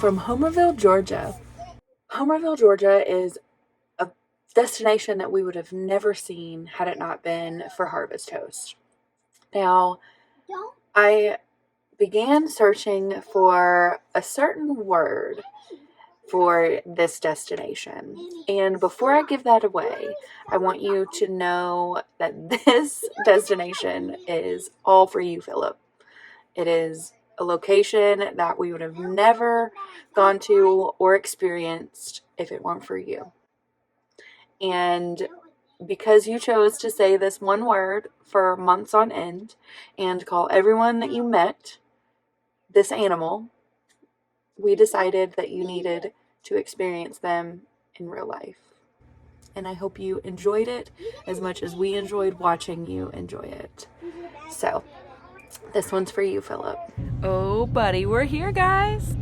from Homerville, Georgia. Homerville, Georgia is a destination that we would have never seen had it not been for Harvest Toast. Now, I began searching for a certain word for this destination. And before I give that away, I want you to know that this destination is all for you, Philip. It is a location that we would have never gone to or experienced if it weren't for you. And because you chose to say this one word for months on end and call everyone that you met this animal, we decided that you needed to experience them in real life. And I hope you enjoyed it as much as we enjoyed watching you enjoy it. So, this one's for you, Philip. Oh, buddy, we're here, guys.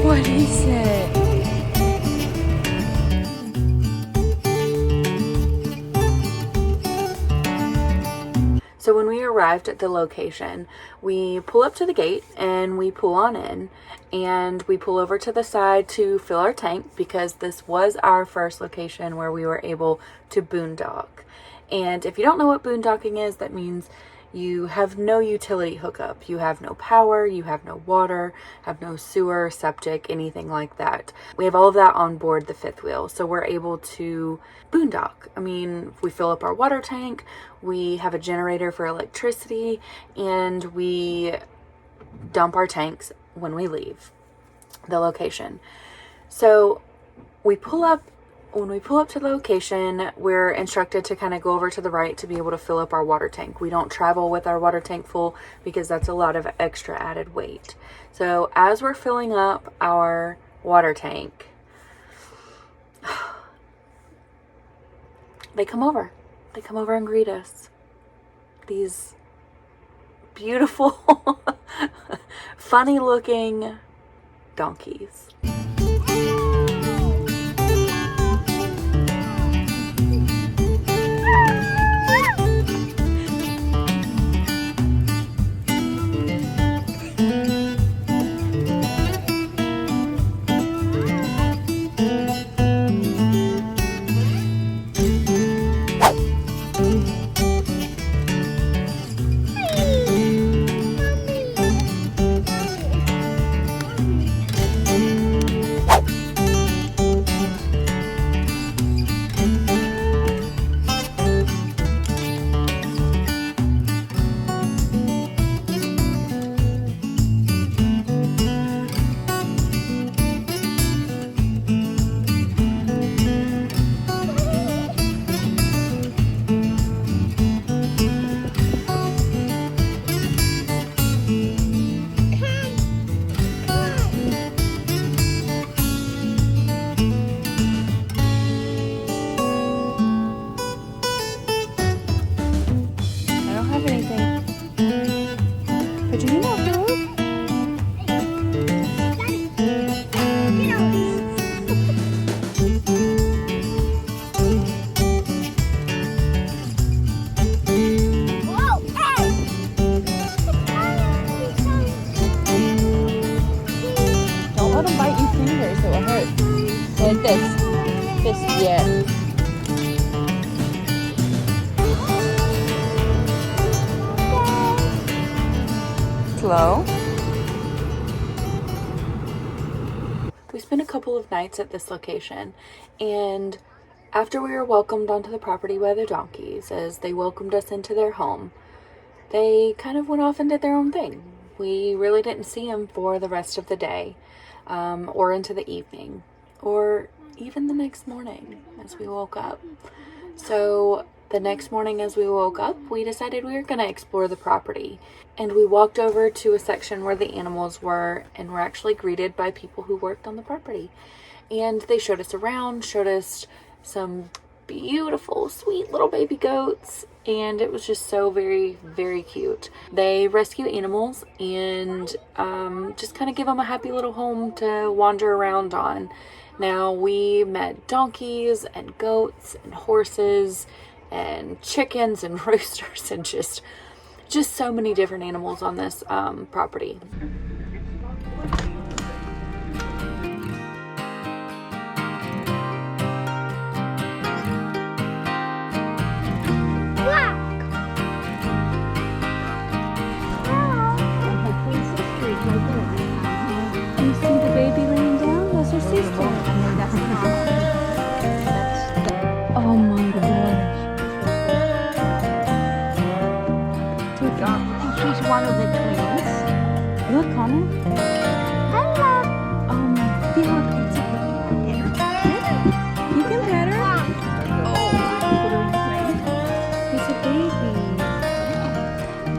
What is it? So when we arrived at the location, we pull up to the gate and we pull on in, and we pull over to the side to fill our tank because this was our first location where we were able to boondock. And if you don't know what boondocking is, that means you have no utility hookup. You have no power, you have no water, have no sewer, septic, anything like that. We have all of that on board the fifth wheel, so we're able to boondock. I mean, we fill up our water tank, we have a generator for electricity, and we dump our tanks when we leave the location. So when we pull up to the location, we're instructed to kind of go over to the right to be able to fill up our water tank. We don't travel with our water tank full because that's a lot of extra added weight. So as we're filling up our water tank, they come over and greet us. These beautiful, funny looking donkeys. Like this. Fist, yeah. Slow. We spent a couple of nights at this location, and after we were welcomed onto the property by the donkeys, as they welcomed us into their home, they kind of went off and did their own thing. We really didn't see them for the rest of the day, or into the evening, or even the next morning as we woke up. So the next morning as we woke up, we decided we were going to explore the property. And we walked over to a section where the animals were, and were actually greeted by people who worked on the property. And they showed us around, showed us some beautiful, sweet little baby goats, and it was just so very, very cute. They rescue animals and just kind of give them a happy little home to wander around on. Now, we met donkeys and goats and horses and chickens and roosters and just so many different animals on this property. Oh my gosh. She's one of the twins. Look, Connor. Hello. Philip, it's a you can pet her. He's a baby.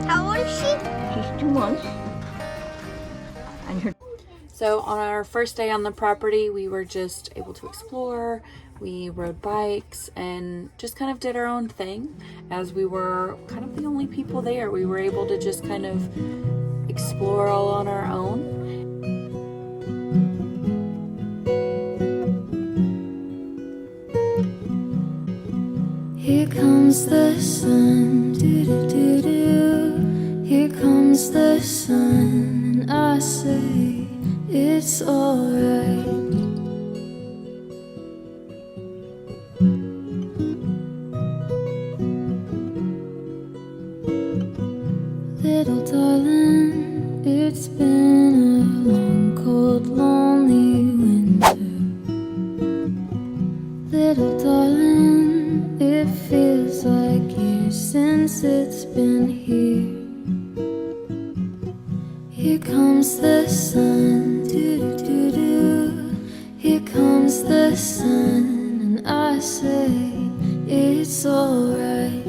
How old is she? She's 2 months. And her. So on our first day on the property, we were just able to explore. We rode bikes and just kind of did our own thing. As we were kind of the only people there, we were able to just kind of explore all on our own. Here comes the sun, do-do-do-do. Here comes the sun, and I say it's alright. Little darling, it's been a long, cold, lonely winter. Little darling, it feels like years since it's been here. Here comes the sun, do-do-do-do. Here comes the sun, and I say it's alright.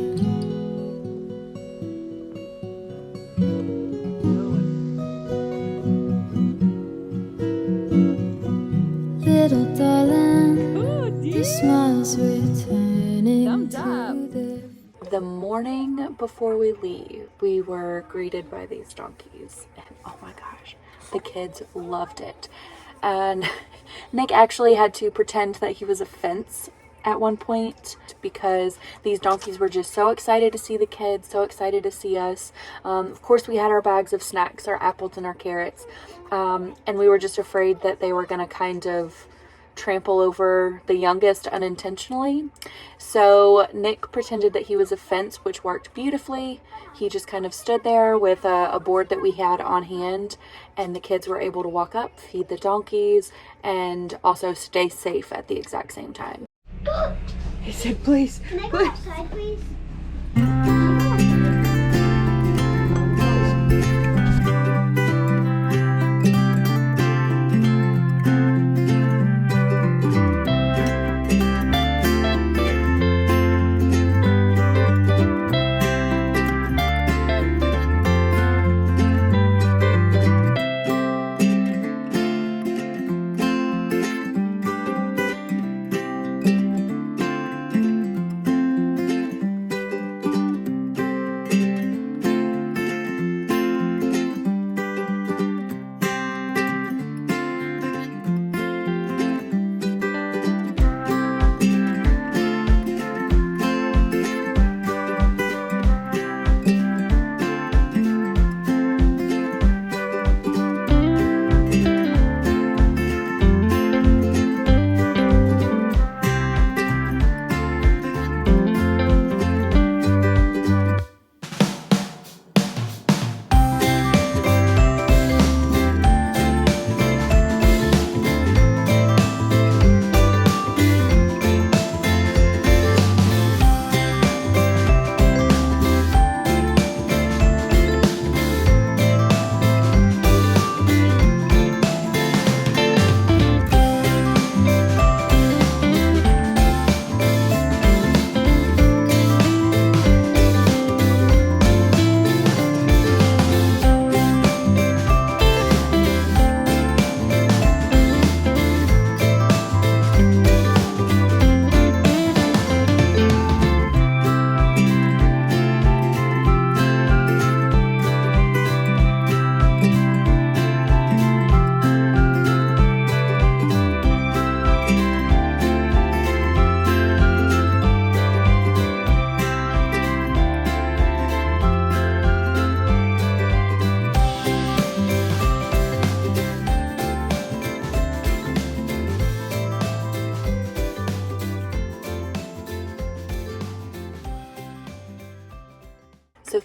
Little darling, the smiles returning to The morning before we leave, we were greeted by these donkeys, and oh my gosh, the kids loved it. And Nick actually had to pretend that he was a fence at one point because these donkeys were just so excited to see the kids, so excited to see us. Of course, we had our bags of snacks, our apples and our carrots, and we were just afraid that they were going to kind of trample over the youngest unintentionally. So Nick pretended that he was a fence, which worked beautifully. He just kind of stood there with a board that we had on hand, and the kids were able to walk up, feed the donkeys, and also stay safe at the exact same time. He said, please. Can I go outside, please?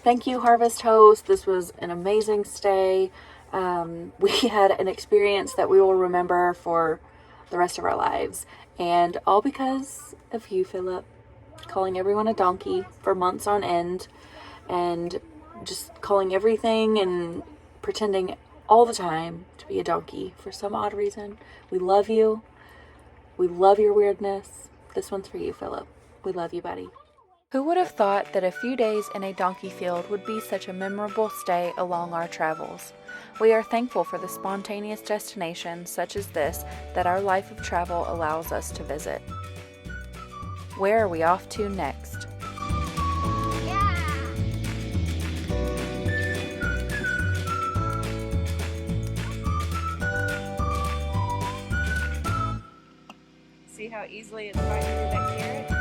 Thank you, Harvest Host. This was an amazing stay. We had an experience that we will remember for the rest of our lives. And all because of you, Philip, calling everyone a donkey for months on end and just calling everything and pretending all the time to be a donkey for some odd reason. We love you. We love your weirdness. This one's for you, Philip. We love you, buddy. Who would have thought that a few days in a donkey field would be such a memorable stay along our travels? We are thankful for the spontaneous destinations such as this that our life of travel allows us to visit. Where are we off to next? See how easily it's biting through that carrot?